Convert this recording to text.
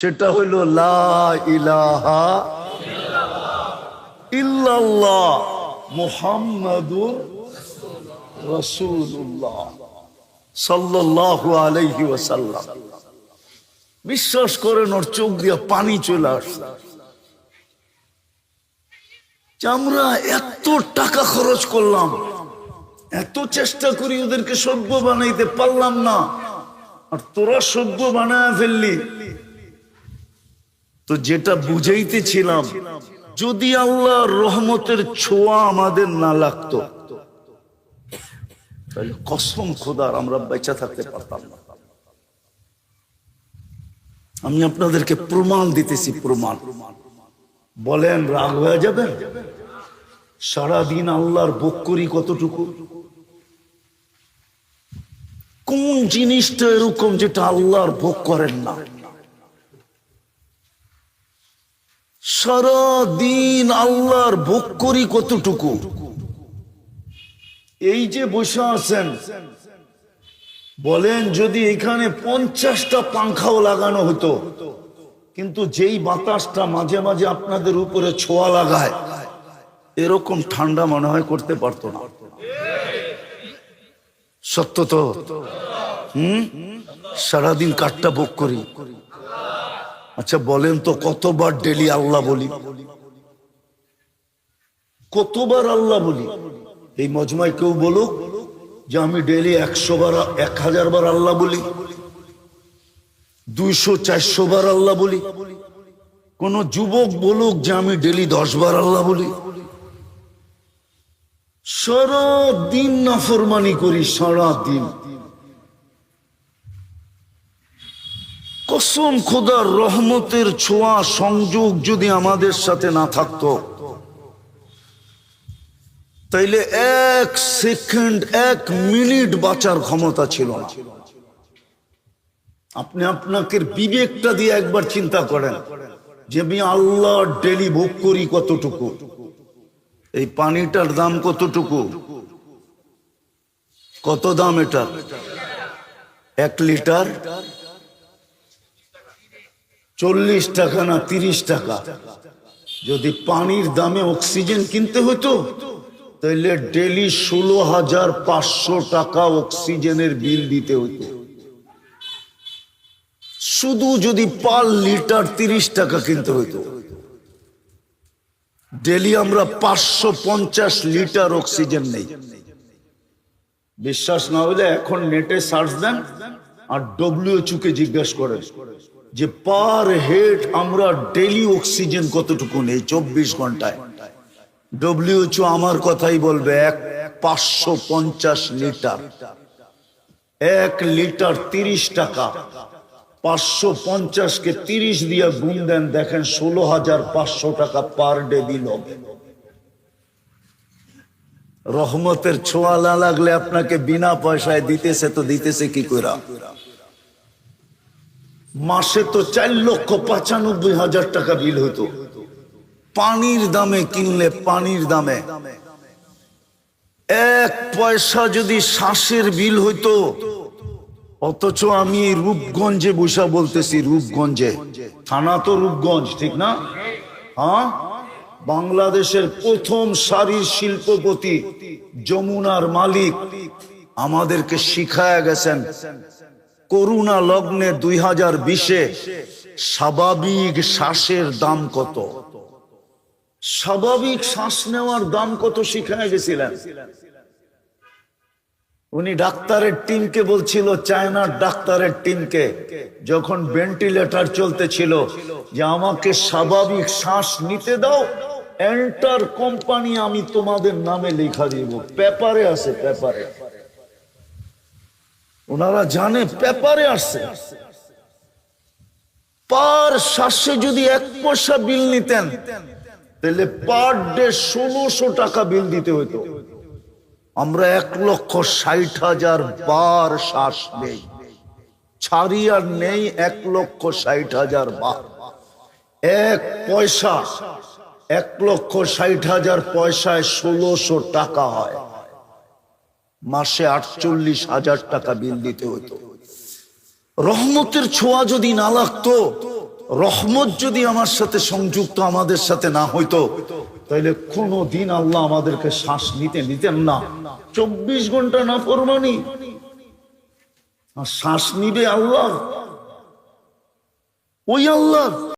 সেটা হইল লা ইলাহা ইল্লাল্লাহ মুহাম্মাদুর রাসূলুল্লাহ সাল্লাল্লাহু আলাইহি ওয়াসাল্লাম। বিশ্বাস করেন ওর চোখ দিয়ে পানি চলে আসছে। আমরা এত টাকা খরচ করলাম, এত চেষ্টা করি ওদেরকে সভ্য বানাইতে পারলাম না, আর তোরা সভ্য বানায় ফেললি। তো যেটা বুঝাইতেছিলাম, যদি আল্লাহর রহমতের ছোঁয়া আমাদের না লাগতো তাহলে কসম খোদার আমরা বেঁচে থাকতে পারতাম না। আমি আপনাদেরকে প্রমাণ দিতেছি, প্রমাণ। বলেন রাগ হয়ে যাবেন? সারাদিন আল্লাহর ভোগ করি কতটুকু? কোন জিনিসটা এরকম যেটা আল্লাহর ভোগ করেন না? সারাদিন আল্লাহর ভোগ করি কতটুকু? এই যে বসে আছেন, বলেন যদি এখানে 50টা পাংখাও লাগানো হতো, কিন্তু যেই বাতাসটা মাঝে মাঝে আপনাদের উপরে ছোঁয়া লাগায়, এরকম ঠান্ডা মনে হয় করতে পারতো না। সত্য তো? সারাদিন কাঠটা ভোগ করি। আচ্ছা বলেন তো, কতবার ডেলি আল্লাহ বলি? কতবার আল্লাহ বলি? এই মজমায় কেউ বলুক যে আমি ডেলি 100 বার 1000 বার আল্লাহ বলি, 200-400 বার আল্লাহ বলি। কোন যুবক বলুক যে আমি ডেলি 10 বার আল্লাহ বলি। সারা দিন নাফরমানি করি, সারা দিন। কসম খোদার রহমতের ছোঁয়া সংযোগ যদি আমাদের সাথে না থাকতো, তাইলে 1 সেকেন্ড 1 মিনিট বাঁচার ক্ষমতা ছিল না। আপনি আপনাকে বিবেকটা দিয়ে একবার চিন্তা করেন যে আমি আল্লাহ ডেলি ভোগ করি কতটুকু? এই পানিটার দাম কতটুকু? কত দাম এটা? 1 লিটার 40 টাকা না 30 টাকা? যদি পানির দামে অক্সিজেন কিনতে হতো তাহলে ডেলি 16,500 টাকা অক্সিজেনের বিল দিতে হতো। শুধু যদি পার লিটার 30 টাকা কিনতে হতো, ডেলি আমরা 550 লিটার অক্সিজেন নেই। বিশ্বাস না হলে এখন নেটে সার্চ দেন আর WHO কে জিজ্ঞাসা করেন যে পার হেড আমরা ডেলি অক্সিজেন কতটুকু নেই 24 ঘন্টায়। WHO আমার কথাই বলবে 550 লিটার। 1 লিটার 30 টাকা, 550 কে 30 দিয়ে গুণ দেন, দেখেন 16,500 টাকা পার ডে বিল হবে। রহমতের ছোঁয়া না লাগলে আপনাকে বিনা পয়সায় দিতেছে, তো দিতেছে কি কইরা? মাসে তো 4,95,000 টাকা বিল হতো পানির দামে কিনলে। পানির দামে 1 পয়সা যদি শ্বাসের বিল হইতো। অথচ আমি রূপগঞ্জে বসা বলতেছি, রূপগঞ্জে, থানা তো রূপগঞ্জ, ঠিক না? হ্যাঁ, বাংলাদেশের প্রথম সারির শিল্পপতি যমুনার মালিক আমাদেরকে শিখায়া গেছেন করোনা লগ্নে 2020-এ স্বাভাবিক শ্বাসের দাম কত, স্বাভাবিক শ্বাস নেওয়ার দাম কত শিখায়া গেছিলেন। উনি ডাক্তারের টিমকে বলছিল, চায়নার ডাক্তারের টিমকে, যখন ভেন্টিলেটর চলতেছিল, যে আমাকে স্বাভাবিক শ্বাস নিতে দাও, এন্টার কোম্পানি আমি তোমাদের নামে লেখা দিব। পেপারে আছে, পেপারে। ওনারা জানে পেপারে আসছে। পার শ্বাসে যদি 1 পয়সা বিল নিতেন তাহলে পার ডে 1600 টাকা বিল দিতে হতো। আমরা 1,60,000 বার শ্বাস নেই, ছাড়ি আর নেই 1,60,000 বার। 1 পয়সা 1,60,000 পয়সায় 1600 টাকা হয়। মাসে 48,000 টাকা বিল দিতে হতো। রহমতের ছোঁয়া যদি না লাগতো রহমত যদি আমার সাথে সংযুক্ত আমাদের সাথে না হইতো, তাহলে কোনো দিন আল্লাহ আমাদেরকে শ্বাস নিতেন না। 24 ঘন্টা না ফরমানি, আর শ্বাস নিবে আল্লাহ, ওই আল্লাহ।